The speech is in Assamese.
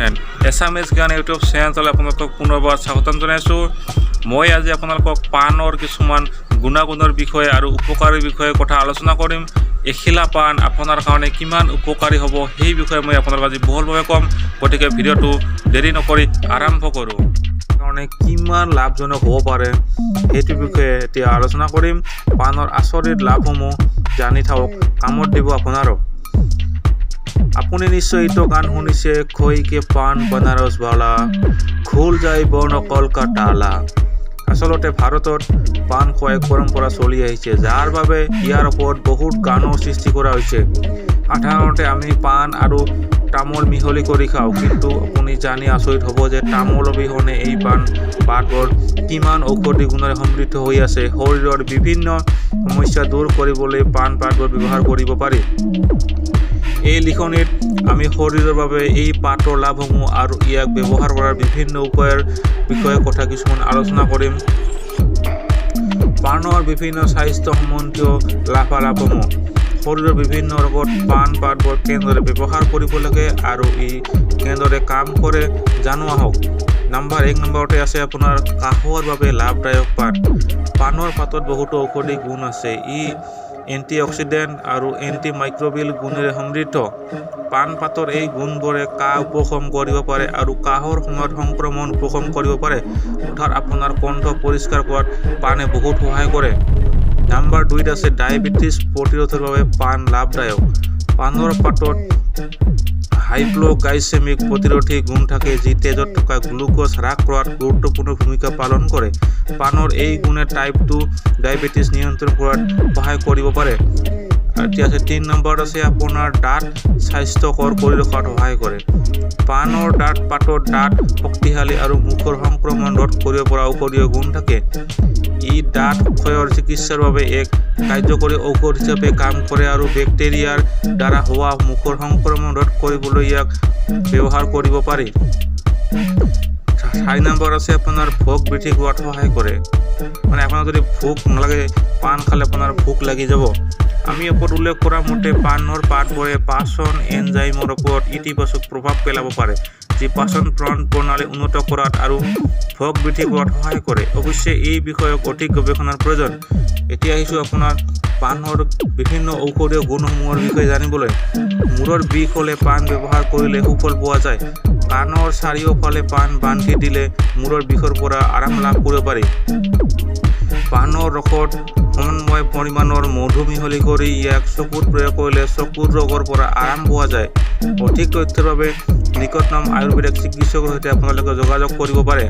ফ্ৰেণ্ড, এছামিজ জ্ঞান ইউটিউব চেনেললৈ আপোনালোকক পুনৰবাৰ স্বাগতম জনাইছোঁ। মই আজি আপোনালোকক পাণৰ কিছুমান গুণাগুণৰ বিষয়ে আৰু উপকাৰীৰ বিষয়ে কথা আলোচনা কৰিম। এখিলা পাণ আপোনাৰ কাৰণে কিমান উপকাৰী হ'ব সেই বিষয়ে মই আপোনালোকক আজি বহুলভাৱে ক'ম। গতিকে ভিডিঅ'টো দেৰি নকৰি আৰম্ভ কৰোঁ। কাৰণে কিমান লাভজনক হ'ব পাৰে সেইটো বিষয়ে এতিয়া আলোচনা কৰিম। পাণৰ আচৰিত লাভসমূহ জানি থাকক, কামত দিব আপোনাৰো। আপুনি নিশ্চয় এইটো গান শুনিছে, খৈ কে পান বনাৰস বালা, খোল যায় বৰ্ণকল কা তালা। আচলতে ভাৰতত পাণ খোৱা এক পৰম্পৰা চলি আহিছে, যাৰ বাবে ইয়াৰ ওপৰত বহুত গানৰ সৃষ্টি কৰা হৈছে। সাধাৰণতে আমি পাণ আৰু তামোল মিহলি কৰি খাওঁ, কিন্তু আপুনি জানি আচৰিত হ'ব যে তামোল অবিহনে এই পাতবোৰ কিমান ঔষধি গুণেৰে সমৃদ্ধ হৈ আছে। শৰীৰৰ বিভিন্ন সমস্যা দূৰ কৰিবলৈ পাণ পাতবোৰ ব্যৱহাৰ কৰিব পাৰি। এই লিখনিত আমি শৰীৰৰ বাবে এই পাতৰ লাভসমূহ আৰু ইয়াক ব্যৱহাৰ কৰাৰ বিভিন্ন উপায়ৰ বিষয়ে কথা কিছুমান আলোচনা কৰিম। পাণৰ বিভিন্ন স্বাস্থ্য সম্বন্ধীয় লাভালাভসমূহ। শৰীৰৰ বিভিন্ন ৰোগত পাণ পাতবোৰ কেনেদৰে ব্যৱহাৰ কৰিব লাগে আৰু ই কেনেদৰে কাম কৰে জানো আহক। এক নম্বৰতে আছে আপোনাৰ কাহৰ বাবে লাভদায়ক পাণ। পাণৰ পাতত বহুতো ঔষধি গুণ আছে। ই এণ্টিঅক্সিডেণ্ট আৰু এণ্টিমাইক্ৰবিয়েল গুণেৰে সমৃদ্ধ। পাণ পাতৰ এই গুণবোৰে কাহ উপশম কৰিব পাৰে আৰু কাহৰ সময়ত সংক্ৰমণ উপশম কৰিব পাৰে। অৰ্থাৎ আপোনাৰ কণ্ঠ পৰিষ্কাৰ কৰাত পাণে বহুত সহায় কৰে। নম্বৰ 2ত আছে ডায়েবেটিছ প্ৰতিৰোধৰ বাবে পাণ লাভদায়ক। পাণৰ পাতত হাইপোগ্লাইচেমিক প্ৰতিৰোধী গুণ থাকে, যি তেজত থকা গ্লুক'জ হ্ৰাস কৰাত গুৰুত্বপূৰ্ণ ভূমিকা পালন কৰে। পাণৰ এই গুণে টাইপ 2 ডায়েবেটিছ নিয়ন্ত্ৰণ কৰাত সহায় কৰিব পাৰে। এতিয়া আছে 3 নম্বৰত আছে আপোনাৰ দাঁত স্বাস্থ্যকৰ কৰি ৰখাত সহায় কৰে। পাণৰ পাতৰ দাঁত শক্তিশালী আৰু মুখৰ সংক্ৰমণ ৰোধ কৰিব পৰা ঔষধীয় গুণ থাকে। ই দাঁত ক্ষয়ৰ চিকিৎসাৰ বাবে এক কাৰ্যকৰী ঔষধ হিচাপে কাম কৰে আৰু বেক্টেৰিয়াৰ দ্বাৰা হোৱা মুখৰ সংক্ৰমণ ৰোধ কৰিবলৈ ইয়াক ব্যৱহাৰ কৰিব পাৰি। 4 নম্বৰ আছে আপোনাৰ ভোক বৃদ্ধি কৰাত সহায় কৰে। আপোনাৰ যদি ভোক নালাগে, পাণ খালে আপোনাৰ ভোক লাগি যাব। আমি ওপৰত উল্লেখ কৰা মতে পাণৰ পাতবোৰে পাচন এনজাইমৰ ওপৰত ইতিবাচক প্ৰভাৱ পেলাব পাৰে, যি পাচন প্ৰণালী উন্নত কৰাত আৰু ভোক বৃদ্ধি কৰাত সহায় কৰে। অৱশ্যে এই বিষয়ক অধিক গৱেষণাৰ প্ৰয়োজন। এতিয়া আহিছোঁ আপোনাৰ পাণৰ বিভিন্ন ঔষধীয় গুণসমূহৰ বিষয়ে জানিবলৈ। মূৰৰ বিষ হ'লে পাণ ব্যৱহাৰ কৰিলে সুফল পোৱা যায়। কাণৰ চাৰিওফালে পাণ বান্ধি দিলে মূৰৰ বিষৰ পৰা আৰাম লাভ কৰিব পাৰি। পাণৰ ৰসত সমন্বয় পৰিমাণৰ মধু মিহলি কৰি ইয়াক চকুত প্ৰয়োগ কৰিলে চকুৰ ৰোগৰ পৰা আৰাম পোৱা যায়। অধিক তথ্যৰ বাবে নিকটতম আয়ুৰ্বেদিক চিকিৎসকৰ সৈতে আপোনালোকে যোগাযোগ কৰিব পাৰে।